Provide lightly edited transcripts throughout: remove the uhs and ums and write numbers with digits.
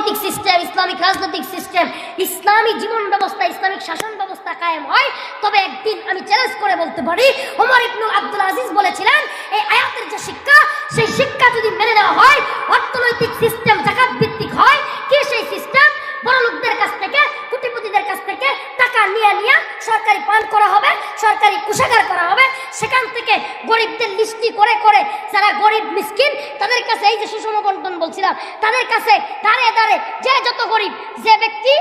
অর্থনৈতিক system, Islamic রাজনৈতিক system, ইসলামী জীবন ব্যবস্থা, ইসলামিক শাসন ব্যবস্থা কায়েম হয়, তবে একদিন আমি চ্যালেঞ্জ করে বলতে পারি, ওমর ইবনে আব্দুল আজিজ বলেছিলেন এই আয়াতের যে শিক্ষা, সেই শিক্ষা যদি মেনে নেওয়া হয়, অর্থনৈতিক সিস্টেম জাকাত ভিত্তিক হয়, কি সেই সিস্টেম? বড় লোকদের কাছ থেকে, কোটিপতিদের কাছ থেকে টাকা নিয়ে সরকারি ফান্ড করা হবে, সরকারি কোষাগার করা হবে, সেখান থেকে গরিবদের লিস্টি করে করে যারা গরিব মিসকিন তাদের কাছে, এই যে সুষম বন্টন বলছিলাম, তাদের কাছে দাঁড়ে দাঁড়ে যে যত গরিব, যে ব্যক্তি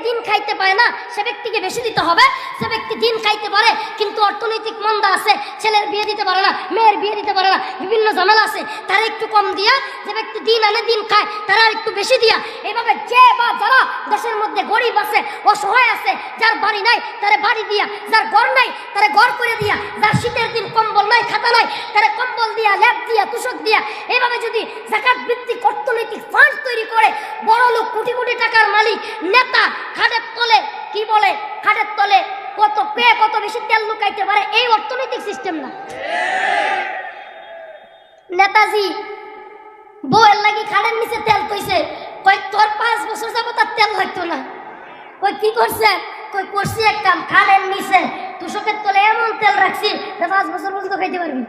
দিন খাইতে পারে না সে ব্যক্তিকে বেশি দিতে হবে, যে ব্যক্তি দিন খাইতে পারে কিন্তু অর্থনৈতিক মন্দা আছে, ছেলের বিয়ে দিতে পারে না, মেয়ের বিয়ে দিতে পারে না, বিভিন্ন ঝামেলা আছে, তারা একটু কম দিয়া, যে ব্যক্তি দিন আনে দিন খায় তারা একটু বেশি দিয়া, এইভাবে যে বা যারা দেশের মধ্যে গরিব আছে, অসহায় আছে, যার বাড়ি নাই তারে বাড়ি দিয়া, যার ঘর নাই তারে ঘর করে দিয়া, যার শীতের দিন কম্বল নাই, খাতা নাই, তারে কম্বল দিয়া, ল্যাপ দিয়া, তুষক দিয়া, এইভাবে যদি জাকাত ভিত্তিক অর্থনৈতিক ফান্ড তৈরি করে বড় লোক, কোটি কোটি টাকার মালিক নেতা খাটের তলে, কি বলে, খাটের তলে কত পেয়ে কত বেশি তেল লুকাইতে পারে, এই অর্থনৈতিক সিস্টেম না? নেতাজি বউয়ের লাগি খাটের নিচে তেল কইছে, কই তোর 5 বছর যাবো তার তেল লাগতো না, কই কি করছে, কই করছি এক কাম, খাটের নিচে তুষকের তলে এমন তেল রাখছি যে 5 বছর পর্যন্ত খাইতে পারবি।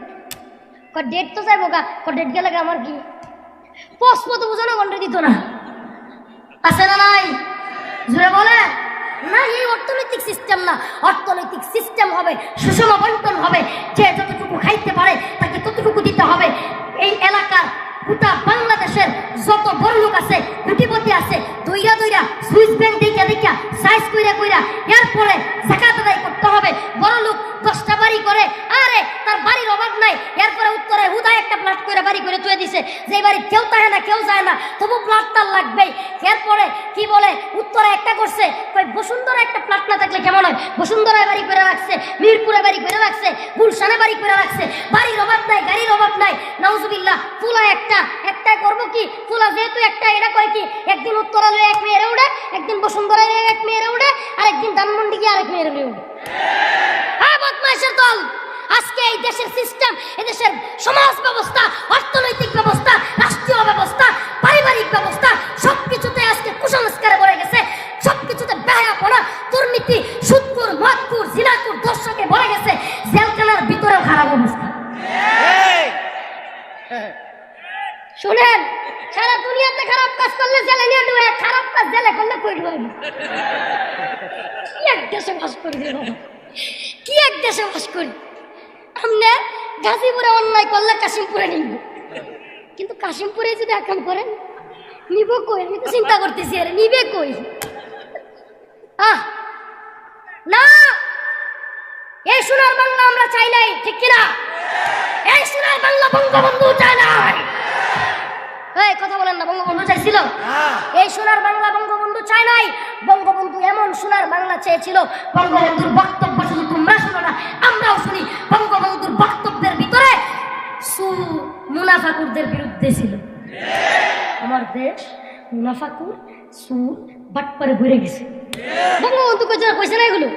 কই ডেট তো যাইবো গা, কই ডেট গেলে আমার কি পোস্ট তো বুঝানো গন্ডে দিত না, আছে না নাই? জুড়ে বলে না, এই অর্থনৈতিক সিস্টেম না। অর্থনৈতিক সিস্টেম হবে সুষম বন্টন হবে, যে যতটুকু খাইতে পারে তাকে ততটুকু দিতে হবে। এই এলাকার গোটা বাংলাদেশের যত বড় লোক আছে, কোটিপতি আছে, দইরা দইরা সুইস ব্যাংক দেখা দেখা সাইজ কইরা কইরা এরপরে জাকাত আদায় করতে হবে। বড় লোক 10টা বাড়ি করে, আরে তার বাড়ির অভাব নাই, এরপরে উত্তরে হুদায় একটা প্লাট করে বাড়ি করে তুলে দিছে, যে বাড়ি কেউ থাকে না, কেউ যায় না, তবু প্লাট তার লাগবেই। এরপরে কি বলে, উত্তরে একটা করছে, কই বসুন্ধরা একটা প্লাট না থাকলে কেমন হয়, বসুন্ধরায় বাড়ি করে রাখছে, মিরপুরে বাড়ি করে রাখছে, গুলশানে বাড়ি করে রাখছে, বাড়ির অভাব নাই, গাড়ির অভাব নাই, নাউজুবিল্লাহ। ফুলা একটা করবো কি, ফুলা যেহেতু একটা, এটা কয় কি, একদিন উত্তরা লয়ে এক মেয়েরে উঠে, একদিন বসুন্ধরায় এক মেয়েরে উঠে, আর একদিন ধানমন্ডি গিয়ে আরেক মেয়েরে উঠে। হ্যাঁ, বদমাইশের দল। আজকে এই দেশের সিস্টেম, এই দেশের সমাজ ব্যবস্থা, অর্থনৈতিক ব্যবস্থা, রাষ্ট্রীয় ব্যবস্থা, পারিবারিক ব্যবস্থা, সবকিছুতে আজকে কুসংস্কারে ভরে গেছে, সবকিছুতে বেহায়াপনা, দুর্নীতি, সুদখোর, মদখোর, জিনাখোর, দর্শকে ভরে গেছে। জেলখানার ভিতরেও খারাপ অবস্থা। শুনেন, সারা দুনিয়াতে খারাপ কাজ করলে জেলে নিয়ে ঢুকে, খারাপ কাজ জেলে করলে কই ঢুকে? কি এক দেশে বাস করি রে বাবা, কি এক দেশে বাস করি। আমরা গাজীপুরে অন্যায় করলে কাশিমপুরে নিব, কিন্তু কাশিমপুরে যদি এখন করেন নিব কই? আমি তো চিন্তা করতেছি, আরে নিবে কই? না, এই সোনার বাংলা আমরা চাই নাই, ঠিক কিনা? এই সোনার বাংলা বঙ্গবন্ধু চায় নাই। এই কথা বলেন না, বঙ্গবন্ধু চাইছিল? এই সোনার বাংলা বঙ্গবন্ধু চায় নাই। বঙ্গবন্ধু এমন সোনার বাংলা চেয়েছিল, বঙ্গবন্ধুর বক্তব্য শুধু তোমরা শুনো না, আমরাও শুনি। বঙ্গবন্ধুর বক্তব্যের ভিতরে মুনাফাকুরদের বিরুদ্ধে ছিল। আমার দেশ মুনাফাকুর, সুর, বাটপারে ভরে গেছে। বঙ্গবন্ধু কইছে না এগুলো?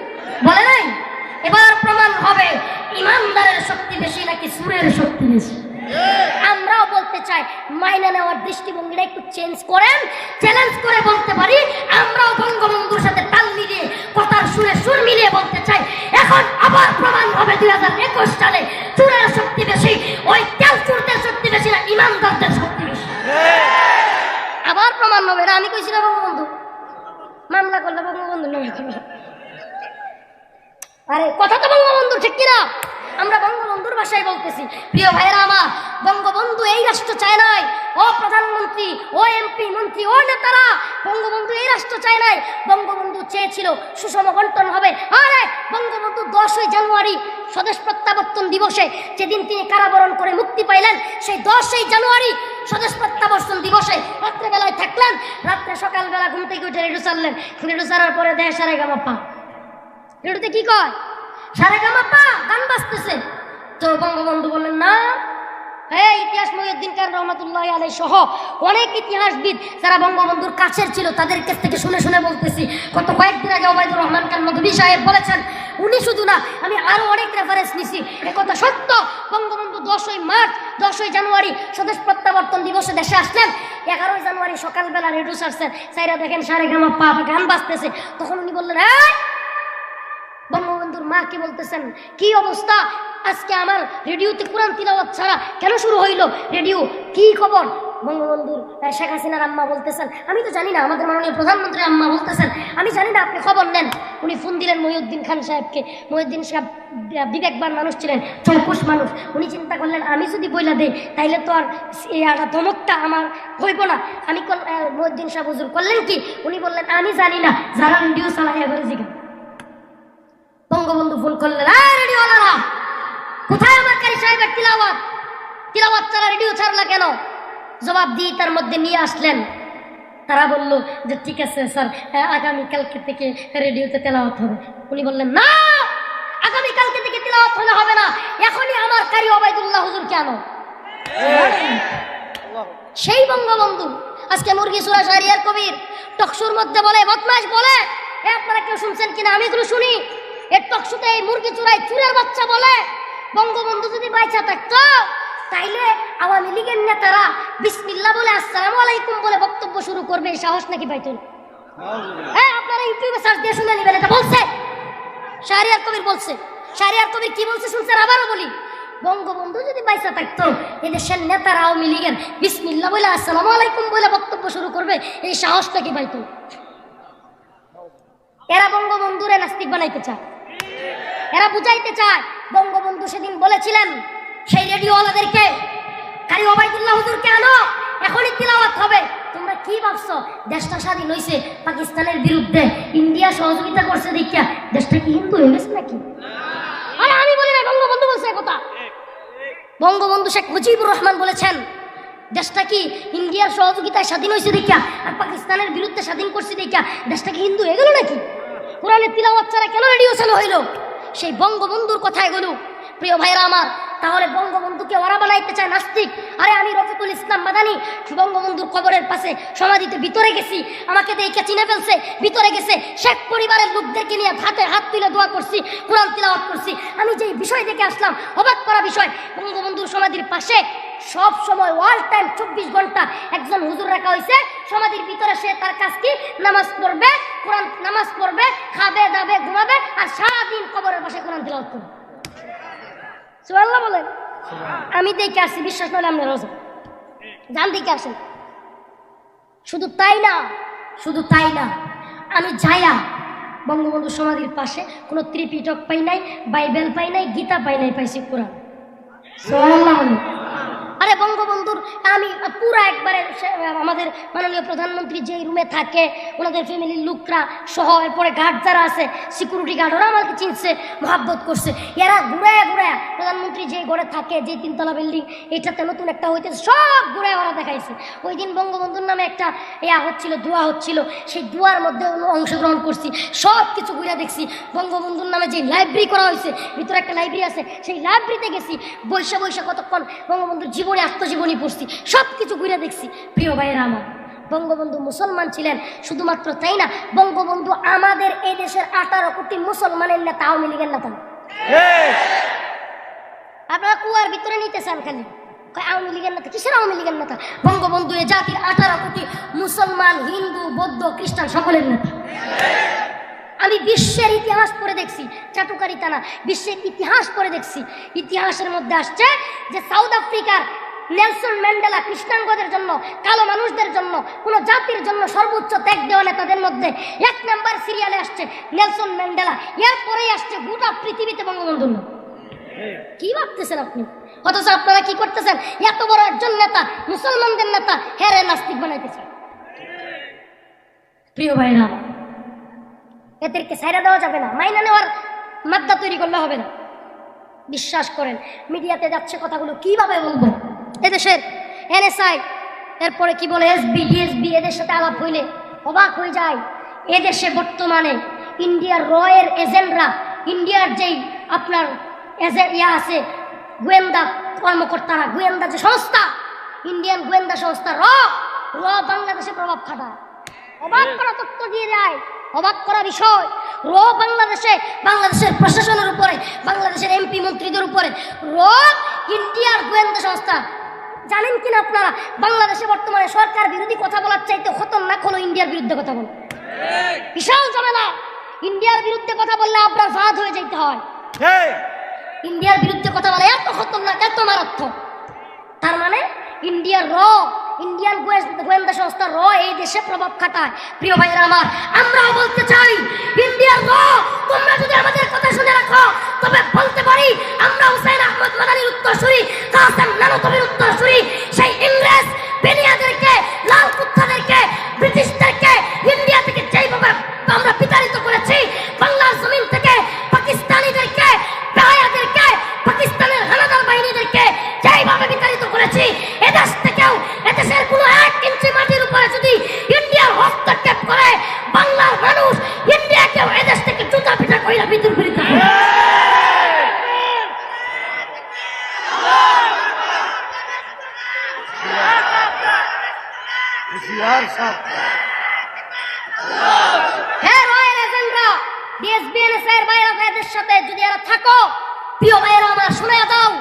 বলে নাই? এবার প্রমাণ হবে ইমানদারের শক্তি বেশি নাকি সুরের শক্তি বেশি। আমরাও বলতে চাই, মাইনা নেওয়ার দৃষ্টিভঙ্গিটা একটু চেঞ্জ করেন। চ্যালেঞ্জ করে বলতে পারি, আমরাও বঙ্গবন্ধুর সাথে তাল মিলিয়ে, কথার সুরে সুর মিলিয়ে বলতে চাই, এখন আবার প্রমাণ হবে 2021 সালে চুরের শক্তি বেশি, ওই তেল চুরদের শক্তি বেশি না ইমানদারদের শক্তি বেশি। আবার প্রমাণ হবে। আমি কইছি না বঙ্গবন্ধু মামলা করলে বঙ্গবন্ধু নামে করলো, আরে কথা তো বঙ্গবন্ধু, ঠিক কিনা? আমরা বঙ্গবন্ধুর ভাষায় বলতেছি। প্রিয় ভাইরা আমার, বঙ্গবন্ধু এই রাষ্ট্র চায় নাই। ও প্রধানমন্ত্রী, ও এমপি মন্ত্রী, ও নেতারা, বঙ্গবন্ধু এই রাষ্ট্র চায় নাই। বঙ্গবন্ধু চেয়েছিল সুষম বন্টন হবে। আরে বঙ্গবন্ধু 10ই জানুয়ারি স্বদেশ প্রত্যাবর্তন দিবসে, যেদিন তিনি কারাবরণ করে মুক্তি পাইলেন, সেই 10ই জানুয়ারি স্বদেশ প্রত্যাবর্তন দিবসে রাত্রেবেলায় থাকলেন, রাত্রে সকালবেলা ঘুম থেকে উঠে রেডিও চাললেন। রেডিও চালার পরে দেয় সারেগামাপা। রেডিওতে কি কয়? সারেগামাপা গান বাজতেছে। তো বঙ্গবন্ধু বললেন, না, হ্যাঁ, ইতিহাস মহিউদ্দিন খান রহমাতুল্লাহ আলাইহি সহ অনেক ইতিহাসবিদ যারা বঙ্গবন্ধুর কাছের ছিল তাদের কাছ থেকে শুনে শুনে বলতেছি। গত কয়েকদিন আগে ওবায়দুর রহমান খান মধুবী সাহেব বলেছেন, উনি শুধু না, আমি আরো অনেক রেফারেন্স নিছি, একথা সত্য। বঙ্গবন্ধু 10ই মার্চ 10ই জানুয়ারি স্বদেশ প্রত্যাবর্তন দিবসে দেশে আসলেন। 11ই জানুয়ারি সকালবেলা রেডিও ছাড়ছেন, সাইরা দেখেন সারেগামা পা গান বাজতেছে। তখন উনি বললেন, এই বঙ্গবন্ধুর মা কি বলতেছেন, কি অবস্থা আজকে আমার রেডিওতে কোরআন তিলাওয়াত ছাড়া কেন শুরু হইল, রেডিও কি খবর? বঙ্গবন্ধুর শেখ হাসিনার আম্মা বলতেছেন, আমি তো জানি না। আমাদের মাননীয় প্রধানমন্ত্রীর আম্মা বলতেছেন, আমি জানি না, আপনি খবর নেন। উনি ফোন দিলেন মহিউদ্দিন খান সাহেবকে। মহিউদ্দিন সাহেব বিবেকবান মানুষ ছিলেন, চৌকুশ মানুষ। উনি চিন্তা করলেন, আমি যদি বইলা দেই তাইলে তো আর ধমকটা আমার হইব না। আমি মহিউদ্দিন সাহেব হুজুর করলেন কি, উনি বললেন, আমি জানি না, যারা রেডিও চালাইয়া করে জিজ্ঞাসা। বঙ্গবন্ধু ফোন করলেন, রেডিওওয়ালারা কোথায় আমার কারি সাহেবের তিলাওয়াত? তিলাওয়াত ছাড়া রেডিও ছাড়লা কেন? জবাব দিয়ে তার মধ্যে নিয়ে আসলেন। তারা বলল যে ঠিক আছে স্যার, আগামীকালকে থেকে রেডিওতে তেলাওয়াত হবে। উনি বললেন, না, আগামীকালকে থেকে তেলাওয়াত হলে হবে না, এখনই আমার কারি ওবায়দুল্লাহ হুজুর কেন? সেই বঙ্গবন্ধু আজকে মুরগি চুরা শাহরিয়ার কবির টকশুর মধ্যে বলে, বদমাশ বলে, আপনারা কেউ শুনছেন কিনা আমি এগুলো শুনি। এর টকশুতে এই মুরগি চুরাই চুরের বাচ্চা বলে, বঙ্গবন্ধু যদি বাইচা থাকতো তাইলে আওয়ামী লীগের নেতারা বিসমিল্লাহ বলে আসসালামু আলাইকুম বলে বক্তব্য শুরু করবে, এই সাহস নাকি পাইতো? হ্যাঁ, আপনারা ইউটিউবে সার্চ দিয়ে শুনে নেবেন, এটা বলছে শাহরিয়ার কবির বলছে। শাহরিয়ার কবির কি বলছে শুনছেন? আবারও বলি, বঙ্গবন্ধু যদি বাইচা থাকতো এদেশের নেতারা আওয়ামী লীগের বিসমিল্লাহ বলে আসসালামু আলাইকুম বলে বক্তব্য শুরু করবে, এই সাহস নাকি পাইতো? এরা বঙ্গবন্ধুরে নাস্তিক বানাইতে চায়, এরা বুঝাইতে চায়। বঙ্গবন্ধু সেদিন বলেছিলেন সেই রেডিওওয়ালাদেরকে, কারি ওবায়দুল্লাহ হুজুরকে আনো, এখনই তিলাওয়াত হবে। তোমরা কি ভাবছো দেশটা স্বাধীন হয়েছে পাকিস্তানের বিরুদ্ধে, ইন্ডিয়া সহযোগিতা করছে দেখিয়া দেশটা কি হিন্দু হয়ে গেছে নাকি? আরে আমি বলি না, বঙ্গবন্ধু বলছে কথা। বঙ্গবন্ধু শেখ মুজিবুর রহমান বলেছেন দেশটা কি ইন্ডিয়ার সহযোগিতায় স্বাধীন হয়েছে দেখিয়া আর পাকিস্তানের বিরুদ্ধে স্বাধীন করছে দেখিয়া দেশটা কি হিন্দু হয়ে গেল নাকি? কোরআনের তিলাওয়াত ছাড়া কেন রেডিও চালু হইল? সেই বঙ্গবন্ধুর কথায় গেল। প্রিয় ভাইরা আমার, তাহলে বঙ্গবন্ধুকে ওরা বানাইতে চায় নাস্তিক। আরে আমি রফিকুল ইসলাম মাদানী বঙ্গবন্ধুর কবরের পাশে সমাধিতে ভিতরে গেছি, আমাকে দেখে চিনে ফেলছে, ভিতরে গেছে। শেখ পরিবারের লোকদেরকে নিয়ে হাতে হাত তুলে দোয়া করছি, কোরআন তিলাওয়াত করছি। আমি যেই বিষয় দেখে আসলাম, অবাক করা বিষয়, বঙ্গবন্ধুর সমাধির পাশে সব সময় অল টাইম 24 ঘন্টা একজন হুজুর রাখা হয়েছে সমাধির ভিতরে। সে তার কাজ কি, নামাজ পড়বে, কোরআন নামাজ পড়বে, খাবে দাবে ঘুমাবে, আর সারাদিন কবরের পাশে কোরআন তিলাওয়াত করবে। সুবহানাল্লাহ বলেন। আমি দেখে আসছি, বিশ্বাস নয় আপনার রোজা জান দেখে আসেন। শুধু তাই না, শুধু তাই না, আমি যাইয়া বঙ্গবন্ধু সমাধির পাশে কোনো ত্রিপিটক পাই নাই, বাইবেল পাই নাই, গীতা পাই নাই, পাইছি কোরআন। সুবহানাল্লাহ বলেন। আরে বঙ্গবন্ধুর আমি পুরা একবারে আমাদের মাননীয় প্রধানমন্ত্রী যেই রুমে থাকে ওনাদের ফ্যামিলির লোকরা সহ, এরপরে গার্ড যারা আছে, সিকিউরিটি গার্ড, ওরা আমাকে চিনছে, মহাব্বত করছে। এরা ঘুরায় ঘুরায় প্রধানমন্ত্রী যে ঘরে থাকে, যে 3তলা বিল্ডিং, এটাতে নতুন একটা হইতেছে, সব ঘুরে ওরা দেখাইছে। ওই দিন বঙ্গবন্ধুর নামে একটা হচ্ছিল, দোয়া হচ্ছিল, সেই দোয়ার মধ্যে অংশগ্রহণ করছি, সব কিছু ঘুরে দেখছি। বঙ্গবন্ধুর নামে যে লাইব্রেরি করা হয়েছে, ভিতরে একটা লাইব্রেরি আছে, সেই লাইব্রেরিতে গেছি, বৈশা বৈশা কতক্ষণ বঙ্গবন্ধুর জীবনী আত্মজীবনী পড়ছি, সব কিছু ঘুরে দেখছি। প্রিয় ভাইয়েরা আমার, বঙ্গবন্ধু মুসলমান ছিলেন, শুধুমাত্র তাই না, বঙ্গবন্ধু আমাদের এই দেশের 18 কোটি মুসলমানের নেতা, আওয়ামী লীগের নেতা। আপনারা কুয়ার ভিতরে নিতে চান খালি, আওয়ামী লীগের নেতা। কিসের আওয়ামী লীগের নেতা? বঙ্গবন্ধু এ জাতির 18 কোটি মুসলমান, হিন্দু, বৌদ্ধ, খ্রিস্টান সকলের নেতা। আমি বিশ্বের ইতিহাস পড়ে দেখছি, চাটুকারিতা না, বিশ্বের ইতিহাস পড়ে দেখছি। ইতিহাসের মধ্যে আসছে যে সাউথ আফ্রিকার নেলসন ম্যান্ডেলা কৃষ্ণাঙ্গদের জন্য, কালো মানুষদের জন্য, কোন জাতির জন্য সর্বোচ্চ ত্যাগ দেওয়া নেতাদের মধ্যে 1 নম্বর সিরিয়ালে আসছে নেলসন ম্যান্ডেলা, এরপরেই আসছে গোটা পৃথিবীতে বঙ্গবন্ধু। কি ভাবতেছেন আপনি? অথচ আপনারা কি করতেছেন? এত বড় একজন নেতা, মুসলমানদের নেতা, হেরে নাস্তিক বানাইতেছেন। প্রিয় ভাইরা, এদেরকে ছাইড়া দেওয়া যাবে না, মাইনা নেওয়ার মাদ্দা তৈরি করলে হবে না। বিশ্বাস করেন, মিডিয়াতে যাচ্ছে কথাগুলো কিভাবে বলবো? এদেশের NSI, এরপরে কি বলে SB, DSB, এদের সাথে আলাপ হইলে অবাক হয়ে যায়। এদেশে বর্তমানে ইন্ডিয়ার রয়ের এজেন্টরা, ইন্ডিয়ার যেই আপনার আছে গোয়েন্দা কর্মকর্তারা, গোয়েন্দা যে সংস্থা, ইন্ডিয়ান গোয়েন্দা সংস্থা র বাংলাদেশে প্রভাব খাটায়, অবাক করা তথ্য দিয়ে দেয়, অবাক করা বিষয়। বাংলাদেশের প্রশাসনের উপরে, বাংলাদেশের এমপি মন্ত্রীদের উপরে ইন্ডিয়ার গোয়েন্দা সংস্থা। জানেন কিনা আপনারা, বাংলাদেশে বর্তমানে সরকার বিরোধী কথা বলার চাইতে খতরনাক হলো ইন্ডিয়ার বিরুদ্ধে কথা বলা। বিশাল ঝামেলা। ইন্ডিয়ার বিরুদ্ধে কথা বললে আপনার ফাঁদ হয়ে যেতে হয়। ইন্ডিয়ার বিরুদ্ধে কথা বলা এত খতরনাক, এত মারাত্মক। তার মানে ইন্ডিয়ান গোয়েন্দা সংস্থা এই দেশে প্রভাব খাটায়। প্রিয় ভাইয়েরা আমার, আমরাও বলতে চাই, ইন্ডিয়ান তোমরা যদি আমাদের কথা শুনে রাখো, তবে বলতে পারি আমরা হুসাইন আহমদ মাদানির উত্তরসূরি, কাসেম নানতবির উত্তরসূরি, সেই ইংরেজ বেনিয়াদেরকে, লাল কুত্তাদেরকে, ব্রিটিশদেরকে ইন্ডিয়া থেকে যেইভাবে আমরা বিতাড়িত করেছি, বাংলার জমিন থেকে পাকিস্তানিদেরকে, বেহায়াদেরকে, পাকিস্তানের হানাদার বাহিনীদেরকে যেইভাবে বিতাড়িত করেছি, এদেশ থেকেও, এদেশের কোনো 1 ইঞ্চি মাটির উপরে যদি ইন্ডিয়ার হস্তক্ষেপ করে, বাংলার মানুষ ইন্ডিয়াকেও এদেশ থেকে জুতা পিটা কইরা বিদ্যুৎ করে। হ্যাঁ রয়্যাল এজেন্টরা, ডিএসবিএনএসের বাইরে এদের সাথে যদি এরা থাকো, প্রিয় ভাইয়েরা আমার, শুনে দাও,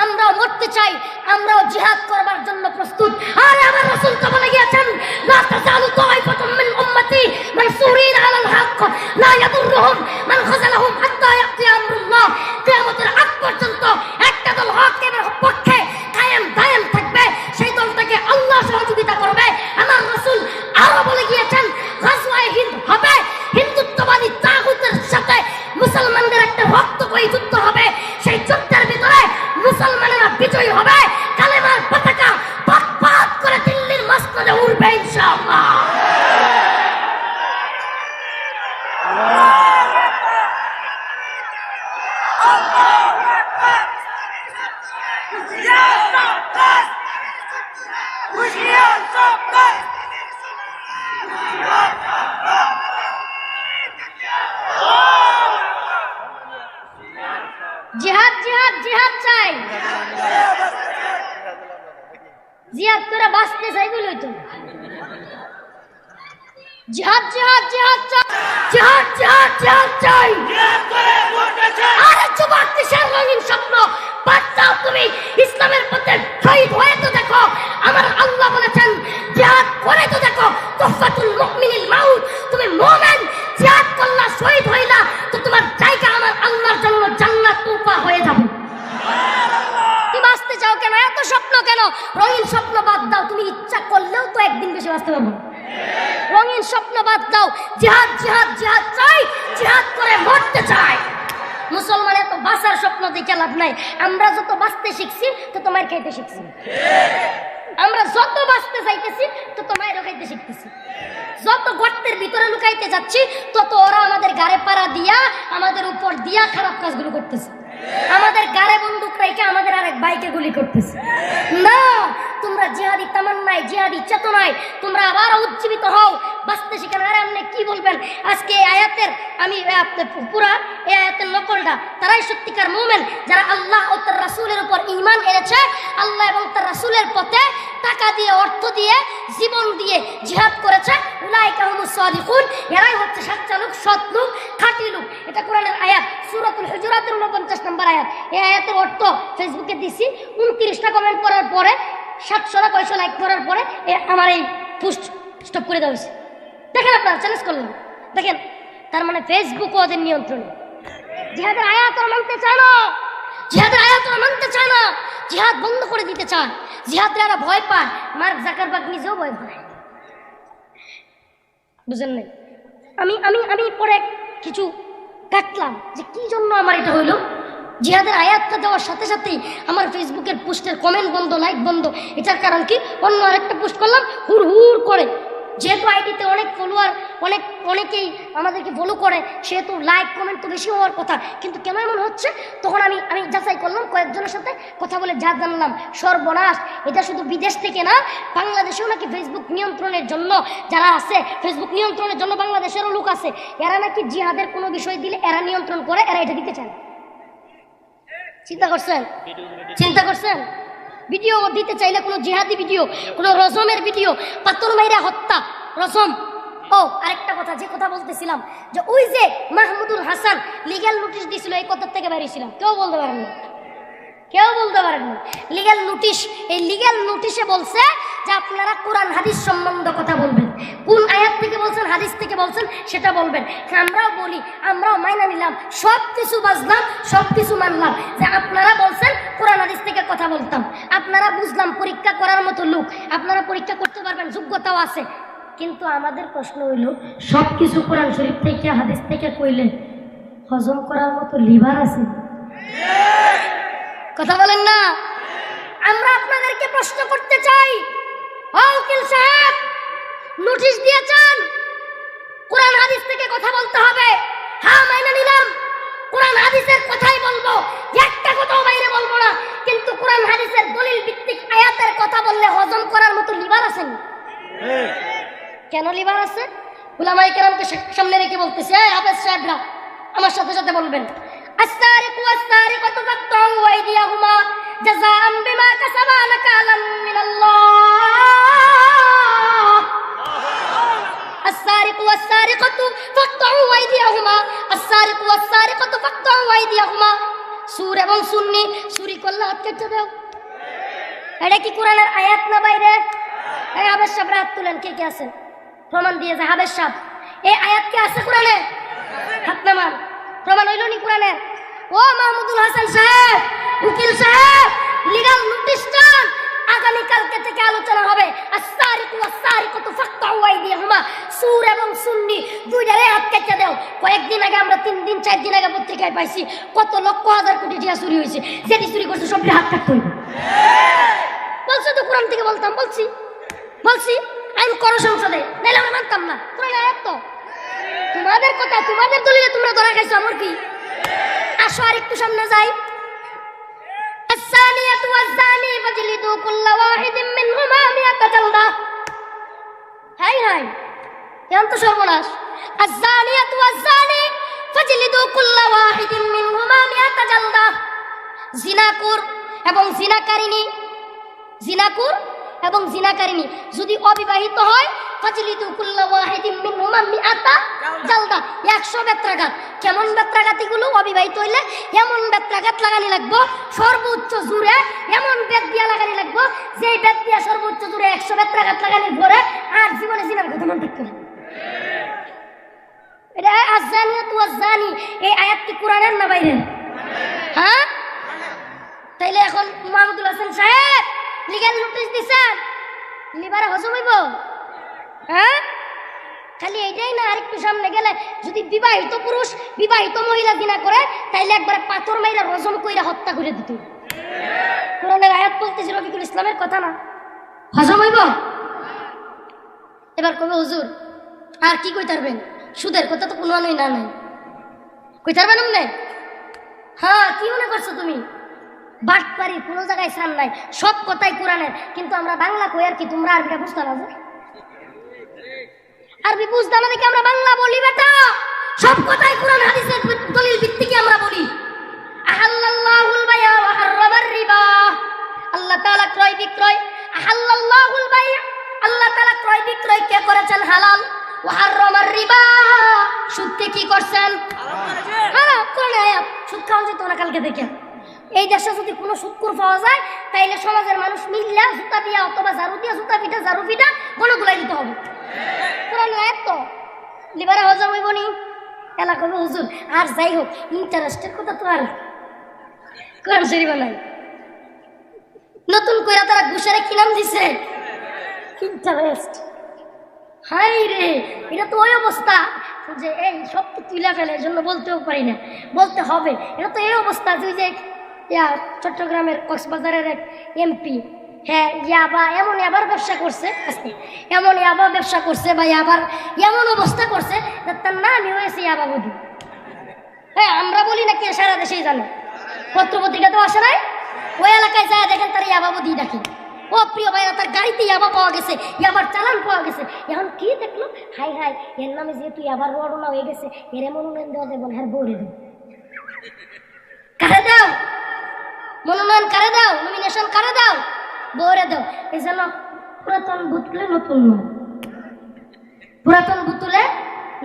আমরাও মরতে চাই, আমরাও জিহাদ করবার জন্য প্রস্তুত। আরে আমার রাসূল তো বলে গিয়েছেন, লা তাজালু তাইফাতুম মিন উম্মতি মানসুরিন আলাল হক লা ইয়াদুররুহুম মান খাযালাহুম হাত্তা ইয়াতি আমরুল্লাহ। কিয়ামতের আগ পর্যন্ত একটা দল হকের পক্ষে কায়েম দায়েম থাকবে, সেই দলটাকে আল্লাহ সহযোগিতা করবে। আমার রাসূল আরো বলে গিয়েছেন, গাজওয়ায়ে হিন্দ হবে, হিন্দুত্ববাদী তাগুতের সাথে মুসলমানদের একটা রক্তকয়ী যুদ্ধ হবে। সেই যুদ্ধের ভিতরে মুসলমানেরা বিজয়ী হবে, কালেমার পতাকা পাক পাক করে দিল্লির মসনদে উড়বে ইনশাআল্লাহ। জিহাদ জিহাদ জিহাদ চাই, জিহাদ করে বাঁচতে চাই বলেই তো। জিহাদ জিহাদ জিহাদ চাই, জিহাদ জিহাদ জিহাদ চাই। আরে যুবক, কিসের রঙিন স্বপ্ন? বাদ দাও, তুমি ইসলামের পথে শহীদ হয়ে তো দেখো। আমার আল্লাহ বলেছেন, জিহাদ করে তো দেখো, তুফাতুল মুমিনিল মাউত। তুমি মুমিন, জিহাদ করলা, শহীদ হইলা, তো তোমার জায়গা আমার আল্লাহর জন্য জান্নাত তুফা হয়ে যাবে। তুমি বাঁচতে চাও কেন? এত স্বপ্ন কেন? রঙিন স্বপ্ন বাদ দাও, তুমি ইচ্ছা করলেও তো একদিন বেশি বাঁচতে পারবো। রঙিন স্বপ্ন বাদ দাও, জিহাদ জিহাদ জিহাদ চাই, জিহাদ করে মরতে চাই। মুসলমানের তো বাঁচার স্বপ্ন দেখে লাভ নাই। আমরা যত বাঁচতে শিখছি, তত মার খাইতে শিখছি। আমরা যত বাঁচতে চাইতেছি, তত মায়ের খাইতে শিখতেছি। যত গর্তের ভিতরে লুকাইতে যাচ্ছি, তত ওরা আমাদের গাড়ে পাড়া দিয়া, আমাদের উপর দিয়া খারাপ কাজগুলো করতেছে। আমাদের গাড়ে বন্দুক রেখে আমাদের আরেক বাইকে গুলি করতেছে। না, তোমরা জিহাদি তামান্নায়, জিহাদি চেতনায় তোমরা আবার উজ্জীবিত হও, বাঁচতে শিখেন। আর আপনি কি বলবেন? আজকে এই আয়াতের আমি পুরা এই আয়াতের নকলটা, তারাই সত্যিকার মুমিন, যারা আল্লাহ ও তার রাসূলের উপর ঈমান এনেছে, আল্লাহ এবং তার রাসূলের পথে টাকা দিয়ে, অর্থ দিয়ে, জীবন দিয়ে জিহাদ করেছে। উলাইকা হুমুস সাদিকুন, এরাই হচ্ছে সচ্চা লোক, সৎ লোক, খাঁটি লোক। এটা কোরআনের আয়াত, সূরাতুল হুজুরাতের 49 নম্বর আয়াত। এই আয়াতের অর্থ ফেসবুকে দিছি, 29টা কমেন্ট করার পরে, 700 না কয়শো লাইক করার পরে আমার এই পোস্ট স্টপ করে দেওয়া হয়েছে। দেখেন, আপনারা চ্যালেঞ্জ করলেন, দেখেন। তার মানে ফেসবুক ওদের নিয়ন্ত্রণে। জিহাদের আয়াত ওরা মানতে চায় না, জিহাদের আয়াত ওরা মানতে চায় না, জিহাদ বন্ধ করে দিতে চায়। জিহাদের এরা ভয় পায়, মার্ক জাকারবার্গ নিজেও ভয় পায়। বুঝেন নাই? আমি আমি আমি পরে কিছু কাটলাম যে কি জন্য আমার এটা হইল। জিহাদের আয়াতটা দেওয়ার সাথে সাথেই আমার ফেসবুকের পোস্টের কমেন্ট বন্ধ, লাইক বন্ধ। এটার কারণ কি? অন্য আরেকটা পোস্ট করলাম, হুড় হুড় করে, যেহেতু আইডিতে অনেক ফলোয়ার, অনেকেই আমাদেরকে ফলো করে, সেহেতু লাইক কমেন্ট তো বেশি হওয়ার কথা, কিন্তু কেন এমন হচ্ছে? তখন আমি যাচাই করলাম, কয়েকজনের সাথে কথা বলে যা জানলাম, সর্বনাশ, এটা শুধু বিদেশ থেকে না, বাংলাদেশেও নাকি ফেসবুক নিয়ন্ত্রণের জন্য যারা আছে, ফেসবুক নিয়ন্ত্রণের জন্য বাংলাদেশেরও লোক আছে, এরা নাকি জিহাদের কোনো বিষয় দিলে এরা নিয়ন্ত্রণ করে, এরা এটা দিতে চায়। চিন্তা করছেন? চিন্তা করছেন? ভিডিও দিতে চাইলে কোনো জিহাদি ভিডিও, কোনো রজমের ভিডিও, পাথর মাইরা হত্যা, রজম। ও আরেকটা কথা, যে কথা বলতেছিলাম, যে ওই যে মাহমুদুল হাসান লিগ্যাল নোটিশ দিয়েছিল, এই কথার থেকে বেরিয়েছিলাম, কেউ বলতে পারেন না, কেউ বলতে পারেন না। লিগ্যাল নোটিশ, এই লিগ্যাল নোটিশে বলছে যে আপনারা কোরআন হাদিস সম্বন্ধে কথা বলবেন, কোন আয়াত থেকে বলছেন, হাদিস থেকে বলছেন, সেটা বলবেন। আমরাও বলি, আমরাও মাইনা নিলাম, সব কিছু বাজলাম, সব কিছু মানলাম, যে আপনারা বলছেন কোরআন হাদিস থেকে কথা বলতাম, আপনারা বুঝলাম পরীক্ষা করার মতো লোক, আপনারা পরীক্ষা করতে পারবেন, যোগ্যতাও আছে। কিন্তু আমাদের প্রশ্ন হইল, সব কিছু কোরআন শরীফ থেকে হাদিস থেকে কইলে হজম করার মতো লিভার আছে? কথা বলেন না। আমরা আপনাদেরকে প্রশ্ন করতে চাই, উকিল সাহেব নোটিশ দিয়েছেন কোরআন হাদিস থেকে কথা বলতে হবে, হ্যাঁ মাইনা নিলাম, কোরআন হাদিসের কথাই বলবো, একটা কথাও বাইরে বলবো না। কিন্তু কোরআন হাদিসের দলিল ভিত্তিক আয়াতের কথা বললে হজম করার মতো লিভার আছে না? কেন লিভার আছে? উলামায়ে কেরামকে সামনে রেখে বলতেছে, হাফেজ সাহেবরা আমার সাথে সাথে বলবেন, আস-সারিকু ওয়াস-সারিকাতু ফাকতাউ আইদিয়াহুমা জাযাআন বিমা কাসাবা নাকালাম মিনাল্লাহ। আস-সারিকু ওয়াস-সারিকাতু ফাকতাউ আইদিয়াহুমা, আস-সারিকু ওয়াস-সারিকাতু ফাকতাউ আইদিয়াহুমা। সুর এবং সুন্নি, চুরি করলে হাত কেটে দাও। এটা কি কোরআনের আয়াত না বাইরে? এই হাফেজ সাহেবরা হাত তুলেন, কে কে আছেন? প্রমাণ দিয়ে যায় হাফেজ সাহেব, এই আয়াত কি আছে কোরআনে? হাত নামান, প্রমাণ হইল নি কোরআনে? ও মাহমুদুল হাসান সাহেব, উকিল সাহেব, লিগ্যাল নোটিশ চান, আগামী কালকে থেকে আলোচনা হবে। আস-সারিকু ওয়াস-সারিকাতু ফাকতাউ আইদিয়াহুমা, সুর এবং সুন্নি দুইটারে হাত কেটে দাও। কয়েকদিন আগে আমরা 3 দিন 4 দিন আগে পত্রিকায় পাইছি কত লক্ষ হাজার কোটি টাকা চুরি হয়েছে, যেটি চুরি করছে সবটি হাত কাটতে হইবে। বলছো তো কোরআন থেকে বলতাম, বলছি আইন করো সংসদে, নাইলে আমরা মানতাম না। কোরআন আয়াত তো, তোমাদের কথা, তোমাদের দলিলে তোমরা ধরা খাইছো, আমার কি? আসো আর একটু সামনে যাই। আস-সানিয়াতু ওয়াজ-জানি ফাজলিদু কুল্লা ওয়াহিদিন মিনহুমা মিআতা জালদা। হাই হাই, এখন তো সর্বনাশ। আস-সানিয়াতু ওয়াজ-জানি ফাজলিদু কুল্লা ওয়াহিদিন মিনহুমা মিআতা জালদা। জিনাকুর এবং জিনাকারিনী, জিনাকুর এবং জিনাকারিনী যদি অবিবাহিত হয়, ফাজলিদু কুল্লা ওয়াহিদিন মিনহুমা মিআতা জালদা, 100 বেত্রাঘাত। কেমন বেত্রাঘাতিগুলো? অবিবাহিত হইলে এমন বেত্রাঘাত লাগানি লাগবো সর্বোচ্চ জোরে, এমন বেত দিয়া লাগানি লাগবো যে বেত দিয়া সর্বোচ্চ জোরে 100 বেত্রাঘাত লাগানির পরে আর জীবনে জিনার কথা মন থাকতো না। এটা আস-সানিয়াতু ওয়াজ-জানি, এই আয়াত কি কোরআনের না বাইরের? হ্যাঁ, তাইলে এখন মাহমুদুল হাসান সাহেব লিগ্যাল নোটিশ দিছেন, লিভারে হজম হইব? হ্যাঁ, খালি এইটাই না, আরেকটু সামনে গেলে যদি বিবাহিত পুরুষ বিবাহিত মহিলা জিনা করে, তাইলে একবারে পাথর মাইরা হজম কইরা হত্যা করে দিত। কোরআনের আয়াত বলতেছে, রফিকুল ইসলামের কথা না, হজম হইব? এবার কবে হুজুর আর কি কই তারবেন? সুদের কথা তো কোনো আনোই না, নাই কই তারবেন না? হ্যাঁ, কি মনে করছো তুমি? বাটপারি কোনো জায়গায় ছাড় নাই, সব কথাই কোরআনের। কিন্তু আমরা বাংলা কই আর কি, তোমরা আরবিটা বুঝতে না, আরবি বুঝতে না দেখে আমরা বাংলা বলি। বেটা, সব কথাই কোরআন হাদিসের দলিল ভিত্তিকে আমরা বলি। আহাল্লাল্লাহুল বাই'a ওয়া হাররামার রিবা। আল্লাহ তাআলা ক্রয় বিক্রয়, আহাল্লাল্লাহুল বাই'a, আল্লাহ তাআলা ক্রয় বিক্রয় কে করেছেন হালাল, ওয়া হাররামার রিবা, সুদকে কি করছেন হারাম। কোরআন আয়াত, সুদ খাওয়া যেত না কালকে দেখে। এই দেশে যদি কোনো সুদখোর পাওয়া যায়, তাইলে সমাজের মানুষ মিললে জুতা দিয়া অথবা ঝাড়ু দিয়া, জুতা পিঠা ঝাড়ু পিঠা গণগুলাই দিতে হবে। কোরআন আয়াত তো, লিভারে হজম হইব নি? এলা কবে হুজুর আর যাই হোক, ইন্টারেস্টের কথা তো আর কোরআন শরীফ নাই। নতুন কইরা তারা ঘুষারে কি নাম দিছে? ইন্টারেস্ট। হাই রে, এটা তো ওই অবস্থা যে এই সব তো তুলে ফেলে, এর জন্য বলতেও পারি না, বলতে হবে। এটা তো এই অবস্থা যে চট্টগ্রামের কক্সবাজারের এক এমপি, হ্যাঁ ইয়াবা এমন আবার ব্যবসা করছে, এমন ইয়াবা ব্যবসা করছে বা আবার এমন অবস্থা করছে তার নামই হয়েছে ইয়াবাবধি। হ্যাঁ, আমরা বলি না, কে সারা দেশেই জানে, পত্রপত্রিকা তো আসে নাই, ওই এলাকায় যায় দেখেন তার ইয়াবাবধি ডাকে। ও প্রিয় ভাইরা, তার গাড়িতে ইয়াবা পাওয়া গেছে, ইয়াবার চালান পাওয়া গেছে। এখন কি দেখলো, হাই হাই, এর নামে যেহেতু ইয়াবার রওনা হয়ে গেছে, এর মনোনয়ন দেওয়া যাবে, হ্যাঁ বলে দেব, কারে দাও মনোনয়ন কারে দাও, নমিনেশন কারে দাও, বউরে দাও। এই জন্য পুরাতন বুতলে নতুন মাল, পুরাতন বুতুলে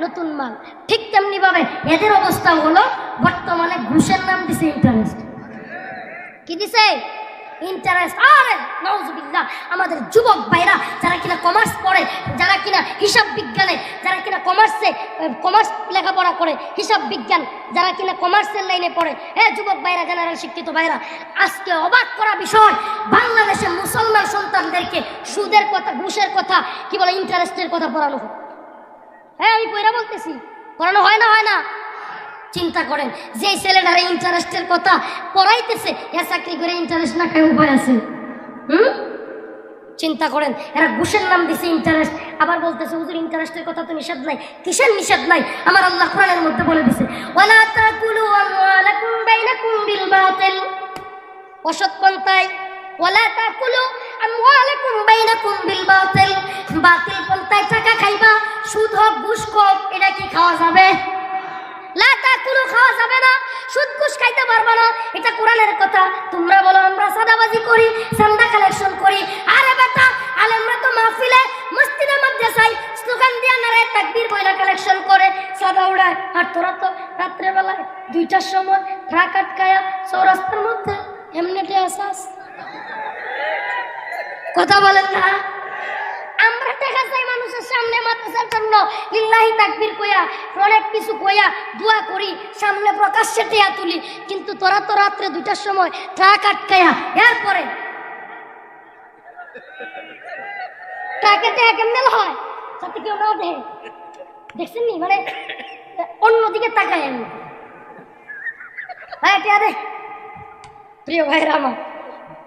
নতুন মাল। ঠিক তেমনি ভাবে এদের অবস্থা হলো বর্তমানে ঘুষের নাম দিছে ইন্টারেস্ট। কি দিছে? ইন্টারেস্ট। আরে নাউজুবিল্লাহ, আমাদের যুবক ভাইরা যারা কিনা কমার্স পড়ে, যারা কিনা হিসাব বিজ্ঞানে, যারা কিনা কমার্স লেখাপড়া করে, হিসাব বিজ্ঞান যারা কিনা কমার্সের লাইনে পড়ে, হ্যাঁ যুবক ভাইরা, জেনারেল শিক্ষিত ভাইরা, আজকে অবাক করা বিষয়, বাংলাদেশের মুসলমান সন্তানদেরকে সুদের কথা, ঘুষের কথা, কি বলে ইন্টারেস্টের কথা পড়ানো হয়। হ্যাঁ আমি কইরা বলতেছি, পড়ানো হয় না? হয় না? চিন্তা করেন, যে ছেলেটারে ইন্টারেস্টের কথা পড়াইতেছে, এ চাকরি করে ইন্টারেস্ট না খায় উপায় আছে? চিন্তা করেন, এরা ঘুষের নাম দিছে ইন্টারেস্ট, আবার বলতেছে হুজুর ইন্টারেস্টের কথা তো নিষেধ নাই। কিসের নিষেধ নাই? আমার আল্লাহ কোরআনের মধ্যে বলে দিছে, ওয়ালা তাকুলু আমওয়ালাকুম বাইনাকুম বিল বাতিল, অসৎ পন্থায়, ওয়ালা তাকুলু আমওয়ালাকুম বাইনাকুম বিল বাতিল, বাতিল পন্থায় টাকা খাইবা, সুদ হোক ঘুষ হোক, এটা কি খাওয়া যাবে? লা তাকুলু, খাওয়া যাবে না, সুদ ঘুষ খাইতে পারবা না, এটা কোরআনের কথা। তোমরা বলো আমরা সাদাবাজি করি, চাঁদা কালেকশন করি। আরে বেটা, আলেমরা তো মাহফিলে মসজিদে মাদ্রাসায় স্লোগান দিয়া নারায়ে তাকবীর বইলা কালেকশন করে, সাদা উড়ায়। আর তোরা তো রাত্রে বেলায় 2টার সময় ট্রাক আটকায়া চৌরাস্তার মধ্যে এমনিতে আসাস, কথা বলেন না? আমরা দেখা যায় মানুষের সামনে মাদ্রাসার জন্য লিল্লাহি তাকবীর কইয়া, অনেক কিছু কইয়া দোয়া করি, সামনে প্রকাশ্যে টিয়া তুলি, কিন্তু তোরা তো রাত্রে 2টার সময় ট্রাক আটকায়া, এরপরে ট্রাকে টিয়া কেমনে হয় সাথে কেউ না দেখে, দেখছেন নি? মানে অন্যদিকে তাকায় আমি, হ্যাঁ টিয়া দে। প্রিয় ভাইরা আমার,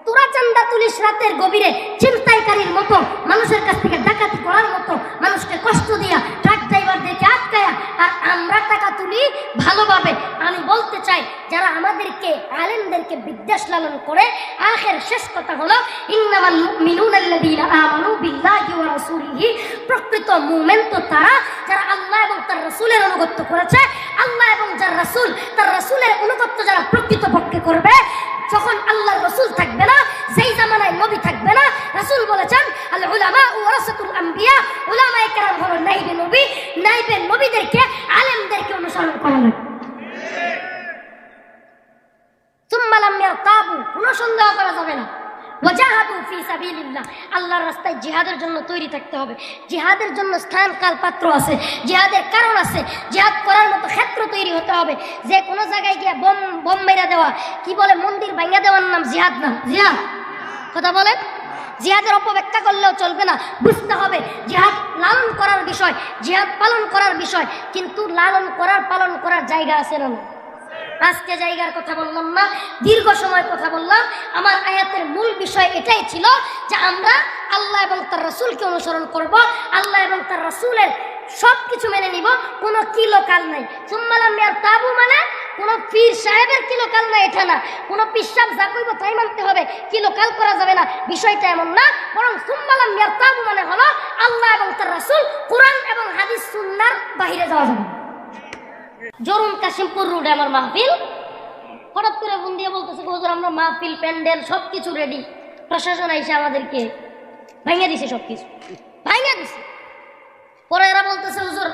তোরা চান্দা তুলিস রাতের গভীরে ছিনতাইকারীর মতো, মানুষের কাছ থেকে ডাকাতি করার মতো, মানুষকে কষ্ট দিয়া ট্রাক ড্রাইভারদেরকে আটকায়া, আর আমরা টাকা তুলি ভালোভাবে। আমি বলতে চাই, যারা আমাদেরকে আলেমদেরকে বিদ্বেষ লালন করে, আখের শেষ কথা হলো ইন্নামাল মুমিনুনাল্লাযীনা আমানু বিল্লাহি ওয়া রাসূলিহি, প্রকৃত মুমিন তো তারা যারা আল্লাহ এবং তার রাসূলের অনুগত করেছে। আল্লাহ এবং যার রাসূল, তার রাসূলের অনুগত যারা প্রকৃতপক্ষে করবে, যখন আল্লাহর রাসূল থাকবে না, যেই জামানায় নবী থাকবে না, রাসূল বলেছেন আল উলামা ওয়ারাসাতুল আম্বিয়া, উলামায়ে কেরাম হলো নাইবে নবী, নাইবে নবীদেরকে, আলেমদেরকে অনুসরণ করা লাগে। সুম্মা লাম ইয়ারতাবু, কোনো সন্দেহ করা যাবে না। ওয়াজাহাদু ফি সাবিলিল্লাহ, আল্লাহর রাস্তায় জিহাদের জন্য তৈরি থাকতে হবে। জিহাদের জন্য স্থান কাল পাত্র আছে, জিহাদের কারণ আছে, জিহাদ করার মতো ক্ষেত্র তৈরি হতে হবে। যে কোনো জায়গায় গিয়ে বম মেরা দেওয়া, কি বলে মন্দির ভাঙা দেওয়ার নাম জিহাদ না? জিহাদ, কথা বলেন। জিহাদের অপব্যাখ্যা করলেও চলবে না, বুঝতে হবে জিহাদ লালন করার বিষয়, জিহাদ পালন করার বিষয়, কিন্তু লালন করার পালন করার জায়গা আছে না? আজকে জায়গার কথা বললাম না, দীর্ঘ সময় কথা বললাম। আমার আয়াতের মূল বিষয় এটাই ছিল যে আমরা আল্লাহ এবং তার রাসূলকে অনুসরণ করব, আল্লাহ এবং তার রাসূলের সব কিছু মেনে নিব, কোনো কিলোকাল নাই। সুম্মা লাম ইয়ারতাবু মানে কোনো পীর সাহেবের কিলোকাল নাই, এটা না। কোনো পিসাব যা কইব তাই মানতে হবে, কিলোকাল করা যাবে না, বিষয়টা এমন না। বরং সুম্মা লাম ইয়ারতাবু মানে হলো আল্লাহ এবং তার রাসূল, কোরআন এবং হাদিস সুন্নাহর বাইরে যাওয়া যাবে। জরুন কাশিমপুর রোডে আমার মাহফিল, হঠাৎ করে ফোন দিয়ে বলতেছে হুজুর আমরা মাহফিল প্যান্ডেল সব কিছু রেডি, প্রশাসন এসে আমাদেরকে ভাঙে দিছে, সব কিছু ভাঙে দিছে। পরে এরা বলতেছে হুজুর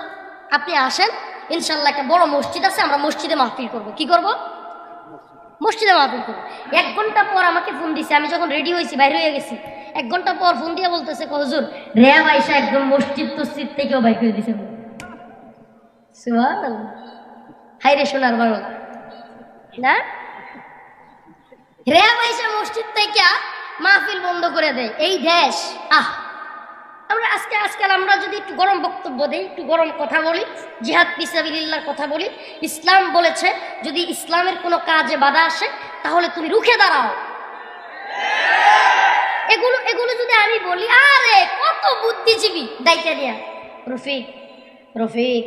আপনি আসেন, ইনশাল্লাহ একটা বড় মসজিদ আছে, আমরা মসজিদে মাহফিল করব। কি করব? মসজিদে মাহফিল করবো। 1 ঘন্টা পর আমাকে ফোন দিছে, আমি যখন রেডি হয়েছি বাইরে হয়ে গেছি, 1 ঘন্টা পর ফোন দিয়ে বলতেছে হুজুর রেয়া আইসা একদম মসজিদ তসজিদ থেকেও বাইর করে দিছে। সুবহানাল্লাহ, হাইরে সোনার বাংলা না, রেয়া আইসা মসজিদ থেকে মাহফিল বন্ধ করে দেয় এই দেশ। আমরা আজকাল আমরা যদি একটু গরম বক্তব্য দিই, একটু গরম কথা বলি, জিহাদ ফিসাবিলিল্লাহর কথা বলি, ইসলাম বলেছে যদি ইসলামের কোনো কাজে বাধা আসে তাহলে তুমি রুখে দাঁড়াও। এগুলো যদি আমি বলি, আরে কত বুদ্ধিজীবী দায়িত্ব দিয়া, রফিক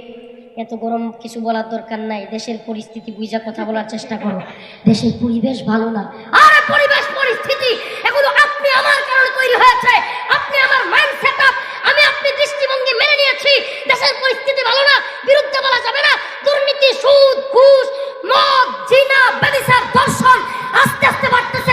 এত গরম কিছু বলার দরকার নাই, দেশের পরিস্থিতি বুঝা কথা বলার চেষ্টা করো, দেশের পরিবেশ ভালো না। আরে পরিবেশ পরিস্থিতি এগুলো আপনি আমার কারণে তৈরি হয়েছে, আপনি আমার মাইন্ড সেটআপ, আমি আপনি দৃষ্টিভঙ্গি মেনে নিয়েছি। দেশের পরিস্থিতি ভালো না, বিরুদ্ধে বলা যাবে না। দুর্নীতি, সুদ, ঘুষ, মদ, জিনা, ব্যভিচার, ধর্ষণ আস্তে আস্তে বাড়তেছে।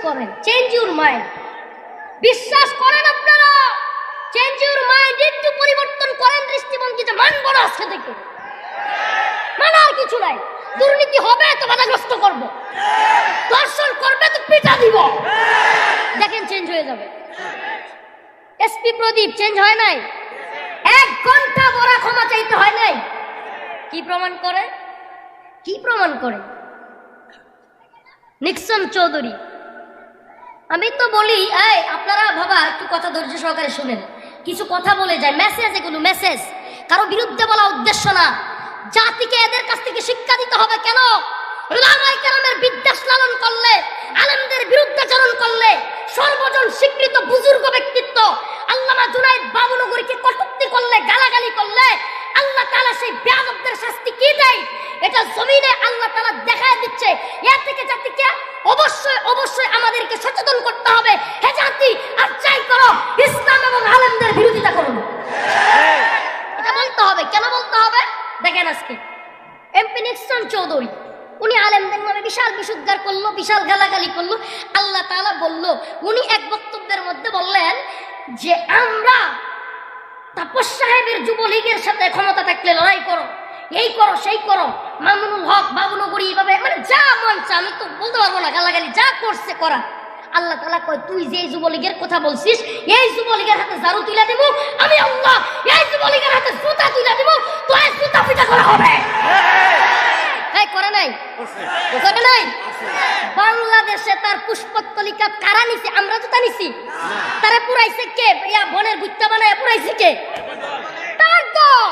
করেন, চেঞ্জ ইউর মাইন্ড। বিশ্বাস করেন আপনারা, চেঞ্জ ইউর মাইন্ড, একটু পরিবর্তন করেন দৃষ্টিভঙ্গিতে। মানব না আজকে থেকে, মানার কিছু নাই। দুর্নীতি হবে তো বাধাগ্রস্ত করব, দর্শন করবে তো পিটা দিব, দেখেন চেঞ্জ হয়ে যাবে। এসপি প্রদীপ চেঞ্জ হয় নাই, 1 ঘন্টা বড় ক্ষমা চাইতে হয় নাই। কি প্রমাণ করে? কি প্রমাণ করে? নিক্সন চৌধুরী। আমি তো বলি এই আপনারা বাবা একটু কথা ধৈর্য সহকারে শুনেন, কিছু কথা বলে যায়, মেসেজ, এগুলো মেসেজ, কারো বিরুদ্ধে বলা উদ্দেশ্য না। জাতিকে এদের কাছ থেকে শিক্ষা দিতে হবে। কেন? উলামায়ে কেরামের বিদ্বেষ লালন করলে, আলেমদের বিরুদ্ধাচরণ করলে, সর্বজন স্বীকৃত বুজুর্গ ব্যক্তিত্ব আল্লামা জুনায়েদ বাবুনগরীকে কটূক্তি করলে, গালাগালি করলে আল্লাহ তাআলা সেই বেয়াদবদের শাস্তি কি দেয় এটা জমিনে আল্লাহ তাআলা দেখায় দিচ্ছে। এর থেকে জাতিকে অবশ্যই অবশ্যই আমাদেরকে সচেতন করতে হবে। হে জাতি, আর চাই করো ইসলাম এবং আলেমদের বিরোধিতা করো, এটা বলতে হবে। কেন বলতে হবে? দেখেন আজকে এমপি নিক্সন চৌধুরী উনি আলেমদের নামে বিশাল বিশুদ্ধার করলো, বিশাল গালাগালি করলো। আল্লাহ তাআলা বলল, উনি এক বক্তব্যের মধ্যে বললেন যে আমরা তাপস সাহেবের যুবলীগের সাথে ক্ষমতা থাকলে লড়াই করো, এই করো সেই করো, মামুনুল হক বাবুনগরী এইভাবে মানে যা মন চা, আমি তো বলতে পারবো না, গালাগালি যা করছে করা। আল্লাহ তাআলা কয় তুই যে যুবলীগের কথা বলছিস এই যুবলীগের হাতে ঝাড়ু তুলে দিব আমি আল্লাহ, এই যুবলীগের হাতে জুতা তুলে দিব, তো এই জুতা পিটা করা হবে। করে নাই? করে নাই? বাংলাদেশে তার পুষ্পতলিকা কারা নিছে? আমরা তো তা নিছি। তারা পুরাইছে কে? ইয়া বনের গুত্তা বানায় পুরাইছে কে? তার দল।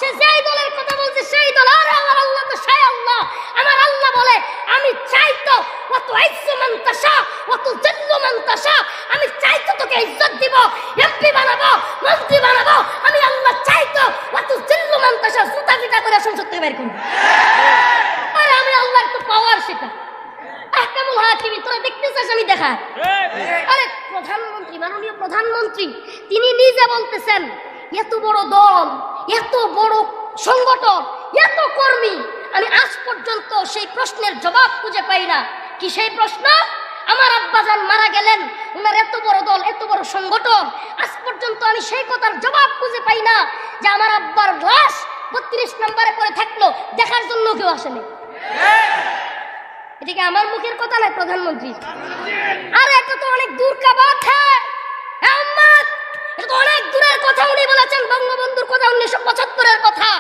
সে যেই দলের কথা বলছে সেই দল। আর আমার আল্লাহ তো সেই আল্লাহ। আমার আল্লাহ বলে আমি চাইতো কত ইজ্জত মানতাশা কত জিল্লু মানতাশা, আমি চাইতো তোকে ইজ্জত দিব, এমপি বানাবো, মন্ত্রী বানাবো। আমি আল্লাহ চাইতো কত জিল্লু মানতাশা জুতা পিটা করে সংসদ থেকে বের করব। আরে আমি আল্লাহর তো পাওয়ার, সেটা আহকামুল হাকিম তোরা দেখতেছিস, আমি দেখা। আরে প্রধানমন্ত্রী, মাননীয় প্রধানমন্ত্রী তিনি নিজে বলতেছেন এত বড় দল, এত বড় সংগঠন, এত কর্মী, আমি আজ পর্যন্ত সেই প্রশ্নের জবাব খুঁজে পাই না। কি সেই প্রশ্ন? আমার আব্বাজান মারা গেলেন, ওনার এত বড় দল, এত বড় সংগঠন, আজ পর্যন্ত আমি সেই কথার জবাব খুঁজে পাই না যে আমার আব্বার লাশ 32 নম্বরে পড়ে থাকলো, দেখার জন্য কেউ আসেনি। এদিকে আমার মুখের কথা না, প্রধানমন্ত্রী। আর এটা তো অনেক দূর কা বাত হ্যায়, এটা তো অনেক দূরের কথা। উনি বলেছেন বঙ্গবন্ধুর কথা, 1975-এর কথা,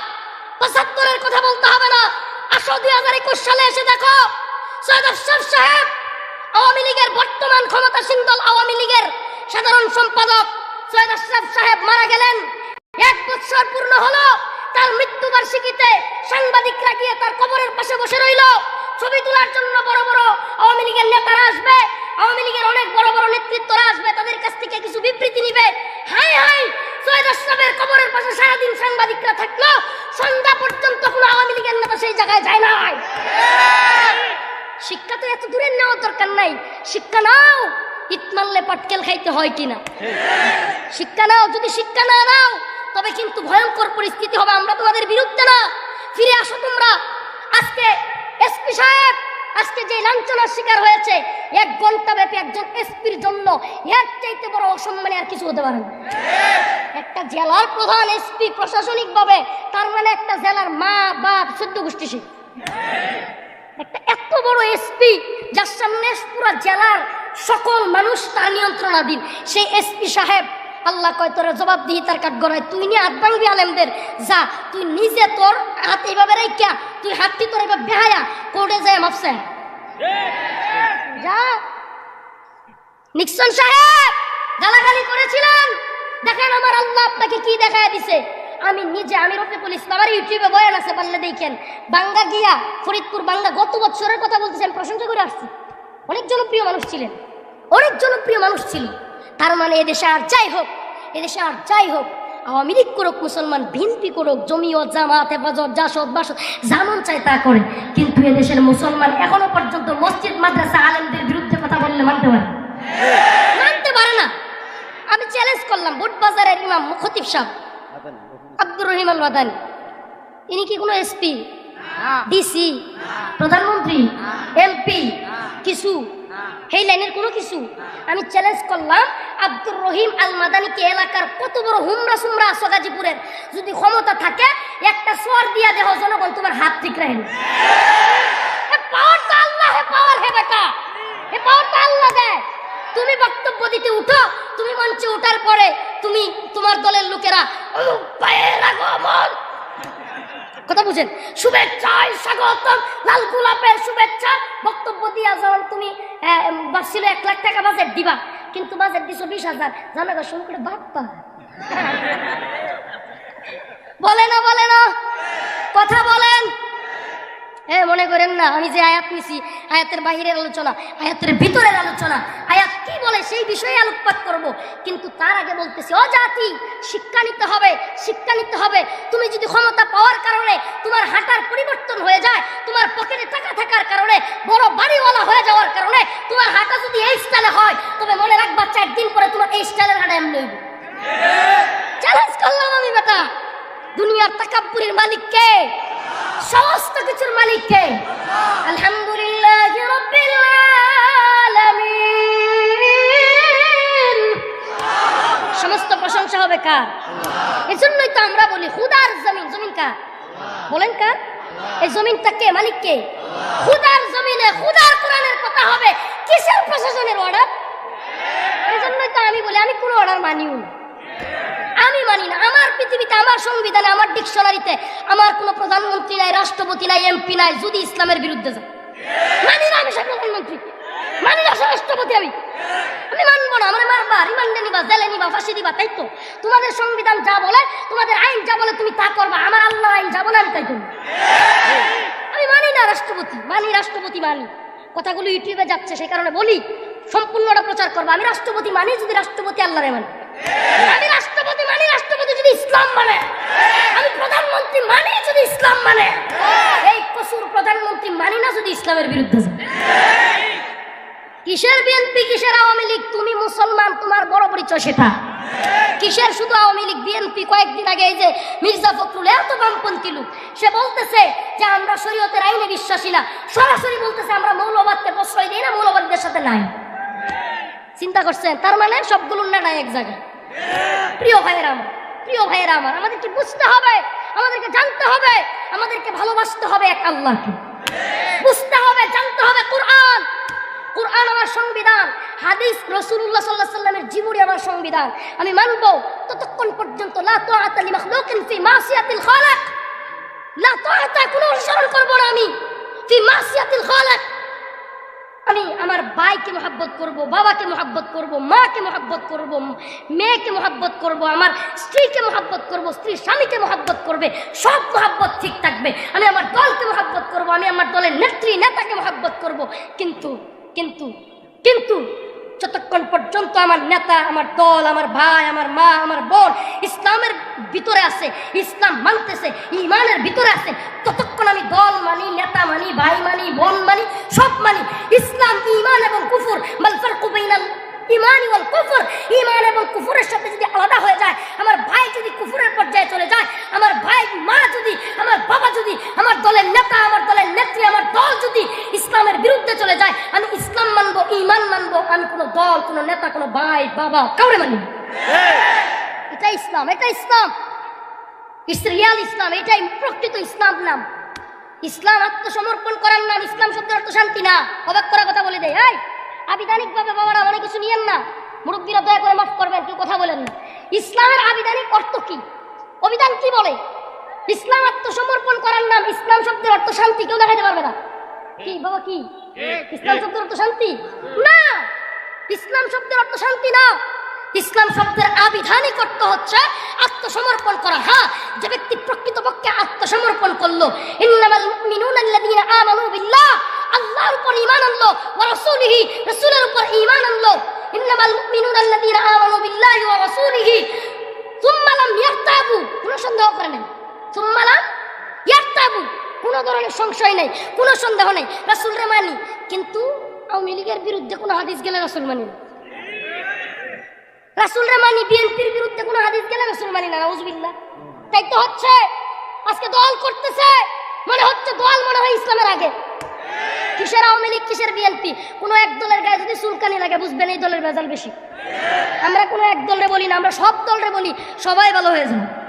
75-এর কথা বলতে হবে না। আসো 2021 সালে এসে দেখো, সৈয়দ আশরাফ সাহেব আওয়ামী লীগের বর্তমান ক্ষমতাসীন দল আওয়ামী লীগের সাধারণ সম্পাদক সৈয়দ আশরাফ সাহেব মারা গেলেন। 1 বছর পূর্ণ হলো তার মৃত্যুবার্ষিকীতে সাংবাদিকরা গিয়ে তার কবরের পাশে বসে রইল। ছবি তোলার জন্য বড় বড় আওয়ামী লীগের নেতারা আসবে, আওয়ামী লীগের অনেক বড় বড় নেতৃত্বরা আসবে, তাদের কাছ থেকে কিছু বিবৃতি নিবে। হাই হাই, সৈয়দ আশরাফের কবরের পাশে সারাদিন সাংবাদিকরা থাকলো, সন্ধ্যা পর্যন্ত কোনো আওয়ামী লীগের নেতা সেই জায়গায় যায় নাই। শিক্ষা তো এত দূরের নেওয়ার দরকার নাই। শিক্ষা নাও, ইট মারলে পাটকেল খাইতে হয় কিনা। শিক্ষা নাও, যদি শিক্ষা না নাও তবে কিন্তু ভয়ঙ্কর পরিস্থিতি হবে। আমরা তোমাদের বিরুদ্ধে না, ফিরে আসো তোমরা। আজকে এসপি সাহেব আজকে যে লাঞ্ছনার শিকার হয়েছে, 1 ঘন্টা ব্যাপী একজন এসপির জন্য এর চাইতে বড় অসম্মানে আর কিছু হতে পারে না। একটা জেলার প্রধান এসপি প্রশাসনিক ভাবে, তার মানে একটা জেলার মা বাপ 14 গোষ্ঠী, সে একটা এত বড় এসপি যার সামনে পুরো জেলার সকল মানুষ তার নিয়ন্ত্রণাধীন, সেই এসপি সাহেব আল্লাহ কয় তোর জবাব দিয়ে তার কাঠ গড়ায়, তুই নিয়ে হাত ভাঙবি আলেমদের, যা তুই নিজে তোর হাত এইভাবে রেখা তুই হাতটি তোর এবার বেহায়া কোর্টে যায় মাপসে যা। নিক্সন সাহেব গালাগালি করেছিলেন, দেখেন আমার আল্লাহ আপনাকে কি দেখায় দিছে। আমি নিজে, আমি রফিকুল ইসলাম, আমার ইউটিউবে বয়ান আছে, পারলে দেখেন। বাঙ্গা গিয়া ফরিদপুর বাঙ্গা গত বছরের কথা বলতেছেন, প্রশংসা করে আসছি। অনেক জনপ্রিয় মানুষ ছিলেন, অনেক জনপ্রিয় মানুষ ছিল। তার মানে এদেশে আর যাই হোক, এদেশে আর যাই হোক, আওয়ামী লীগ করুক, মুসলমান বিএনপি করুক, জমিয়ত জামাত হেফাজত জাসদ বাসদ যেমন চাই তা করে, কিন্তু এদেশের মুসলমান এখনো পর্যন্ত মসজিদ মাদ্রাসা আলেমদের বিরুদ্ধে কথা বললে মানতে পারে, মানতে পারে না। আমি চ্যালেঞ্জ করলাম বুটবাজারের ইমাম খতিব সাহেব আব্দুর রহিম আল মাদানী, ইনি কি কোনো এসপি, ডিসি, প্রধানমন্ত্রী, এমপি কিছু? এই লাইনের কোনো কিছু। আমি চ্যালেঞ্জ করলাম আব্দুর রহিম আল মাদানিকে, এলাকার কত বড় হুমরা সুমরা আসো গাজীপুরের, যদি ক্ষমতা থাকে একটা সোয়ার দিয়া দেহ জনগণ তোমার হাত ঠিক রাখেন। পাওয়ার তো আল্লাহ, পাওয়ার হে বেটা, এ পাওয়ার তো আল্লাহ দেয়। তুমি বক্তব্য দিতে উঠো, তুমি মঞ্চে ওঠার পরে তুমি তোমার দলের লোকেরা কথা বুঝেন, শুভেচ্ছায় স্বাগতম, লাল গোলাপের শুভেচ্ছা বক্তব্য দিয়া যখন তুমি ভাবছিল 1 লাখ টাকা বাজেট দিবা, কিন্তু বাজেট দিছো 20,000, জানাগা শুরু করে বাপ্পা বলে না কথা বলেন। মনে করেন না আমি যে আয়াত নিছি আয়াতের বাহিরের আলোচনা, আয়াতের ভিতরের আলোচনা, আয়াত কি বলে সেই বিষয়ে আলোকপাত করব। কিন্তু তার আগে বলতেছি, ও জাতি, শিক্ষা নিতে হবে, শিক্ষা নিতে হবে। তুমি যদি ক্ষমতা পাওয়ার কারণে তোমার হাঁটার পরিবর্তন হয়ে যায়, তোমার পকেটে টাকা থাকার কারণে, বড় বাড়িওয়ালা হয়ে যাওয়ার কারণে তোমার হাঁটা যদি এই স্টাইলে হয়, তবে মনে রাখবা 4 দিন পরে তোমার এই স্টাইলের হাঁটা এমনি হইব। চ্যালেঞ্জ করলাম আমি বেটা, দুনিয়ার তাকাব্বুরের মালিক কে? সমস্ত কিছুর মালিক কে? আলহামদুলিল্লাহি রাব্বিল আলামিন। সমস্ত প্রশংসা হবে কার? এজন্যই তো আমরা বলি খুদার জমিন। জমিন কার? বলেন কার? এই জমিনটা কে? মালিক কে? খুদার জমিনে খুদার কোরআনের কথা হবে, কিসের প্রশাসনের অর্ডার? এজন্যই তো আমি বলি আমি কোনো অর্ডার মানিও না, আমি মানি না। আমার পৃথিবীতে, আমার সংবিধানে, আমার ডিকশনারিতে আমার কোনো প্রধানমন্ত্রী নাই, রাষ্ট্রপতি নাই, এমপি নাই যদি ইসলামের বিরুদ্ধে যায়। মানি না আমি সে প্রধানমন্ত্রী, মানি না সে রাষ্ট্রপতি, আমি মানবো না। আমার মারবা, রিমান্ডে নিবা, জেলে নিবা, ফাঁসি দিবা, তাই তো? তোমাদের সংবিধান যা বলে, তোমাদের আইন যা বলে তুমি তা করবা। আমার আল্লাহ আইন যা বলে আমি তাই করবো। আমি মানি না রাষ্ট্রপতি, মানি রাষ্ট্রপতি মানি। কথাগুলো ইউটিউবে যাচ্ছে, সেই কারণে বলি সম্পূর্ণটা প্রচার করবো। আমি রাষ্ট্রপতি মানি যদি রাষ্ট্রপতি আল্লাহরে মানে, আমি রাষ্ট্রপতি মানি রাষ্ট্রপতি যদি ইসলাম মানে, আমি প্রধানমন্ত্রী মানি যদি ইসলাম মানে। এই কসুর প্রধানমন্ত্রী মানি না যদি ইসলামের বিরুদ্ধে যায়। কিসের বিএনপি, কিসের আওয়ামী লীগ? তুমি মুসলমান, তোমার বড় পরিচয় সেটা। কিসের শুধু আওয়ামী লীগ বিএনপি? কয়েকদিন আগে এই যে মির্জা ফখরুল, এত বামপন্থী লোক, সে বলতেছে যে আমরা শরীয়তের আইনে বিশ্বাসী না। সরাসরি বলতেছে আমরা মৌলবাদকে প্রশ্রয় দিই না, মৌলবাদীদের সাথে নাই। চিন্তা করছেন? তার মানে সবগুলোর না নাই এক জায়গায়। প্রিয় ভাইয়েরা আমার, প্রিয় ভাইয়েরা আমার, আমাদেরকে বুঝতে হবে, আমাদেরকে জানতে হবে, আমাদেরকে ভালোবাসতে হবে এক আল্লাহকে। বুঝতে হবে, জানতে হবে কোরআন। কোরআন আমার সংবিধান, হাদিস রাসূলুল্লাহ সাল্লাল্লাহু আলাইহি ওয়াসাল্লামের জীবনী আমার সংবিধান। আমি মানবো ততক্ষণ পর্যন্ত লা তাআতা লিমাখলুকিন ফি মাসিয়াতিল খালিক, লা তাআতা, কোনো অনুসরণ করব না আমি ফি মাসিয়াতিল খালিক। আমি আমার ভাইকে মহব্বত করব, বাবাকে মহব্বত করব, মাকে মহব্বত করব, মেয়েকে মহব্বত করব, আমার স্ত্রীকে মহব্বত করব, স্ত্রীর স্বামীকে মহব্বত করবে, সব মহব্বত ঠিক থাকবে। আমি আমার দলকে মহব্বত করব, আমি আমার দলের নেত্রী নেতাকে মহব্বত করব। কিন্তু কিন্তু কিন্তু যতক্ষণ পর্যন্ত আমার নেতা, আমার দল, আমার ভাই, আমার মা, আমার বোন ইসলামের ভিতরে আছে, ইসলাম মানতেছে, ঈমানের ভিতরে আছে, ততক্ষণ আমি দল মানি, নেতা মানি, ভাই মানি, বোন মানি, সব মানি। ইসলাম, ঈমান এবং কুফর, মাল ফারকু বাইনাল ঈমানি ওয়াল কুফর, ঈমান এবং কুফরের সাথে যদি আলাদা হয়ে যায়, আমার ভাই যদি কুফরের পর্যায়ে চলে যায়, আমার ভাই, মা যদি, আমার বাবা যদি, আমার দলের নেতা, আমার দলের নেত্রী, আমার দল যদি ইসলামের বিরুদ্ধে চলে যায়, আমি ইসলাম মানবো, ঈমান মানবো, আমি কোনো দল, কোনো নেতা, কোনো ভাই, বাবা কাউরে মানি। এটা ইসলাম, এটা ইসলাম, ইটস রিয়াল ইসলাম, এটাই প্রকৃত ইসলাম নাম। ইসলাম আত্মসমর্পণ করার নাম। ইসলাম শব্দের অর্থ শান্তি না। অবাক করা কথা বলে দেয়। এই আবিধানিক ভাবে বাবারা অনেক কিছু নিয়েন না, মুরব্বীরা দয়া করে মাফ করবেন, কেউ কথা বলেন না। ইসলামের আবিধানিক অর্থ কি? অভিধান কি বলে? ইসলাম আত্মসমর্পণ করার নাম। ইসলাম শব্দের অর্থ শান্তি, কেউ দেখাইতে পারবে না। কি বাবা, কি ইসলাম শব্দের অর্থ শান্তি না? ইসলাম শব্দের অর্থ শান্তি না। ইসলাম শব্দের আবিধানিক অর্থ হচ্ছে আত্মসমর্পণ করা। হ্যাঁ, যে ব্যক্তি প্রকৃতপক্ষে আত্মসমর্পণ করলো, ইন্নামাল মুমিনুনা আল্লাযীনা আমানু বিল্লাহ, আল্লাহর উপর ঈমান আনলো, ওয়া রাসূলিহি, রাসূলের উপর ঈমান আনলো। ইন্নামাল মুমিনুনা আল্লাযীনা আমানু বিল্লাহি ওয়া রাসূলিহি সুম্মা লাম ইয়ারতাবু, কোনো সন্দেহ করে নাই, সুম্মা লাম ইয়ারতাবু, কোনো ধরনের সংশয় নাই, কোনো সন্দেহ নাই, রাসূলরে মানি। কিন্তু আওয়ামী লীগের বিরুদ্ধে কোনো হাদিস গেলে রাসূল মানি না, রাসূলরে মানি। বিএনপির বিরুদ্ধে কোনো হাদিস গেলে রাসূল মানি না, নাউযুবিল্লাহ। তাই তো হচ্ছে, আজকে দল করতেছে, মনে হচ্ছে দল মনে হয় ইসলামের আগে। কিসের আওয়ামী লীগ কিসের বিএনপি? কোনো এক দলের গায়ে যদি চুলকানি লাগে বুঝবেন এই দলের ভেজাল বেশি। আমরা কোনো এক দলরে বলি না, আমরা সব দলরে বলি সবাই ভালো হয়ে যাও।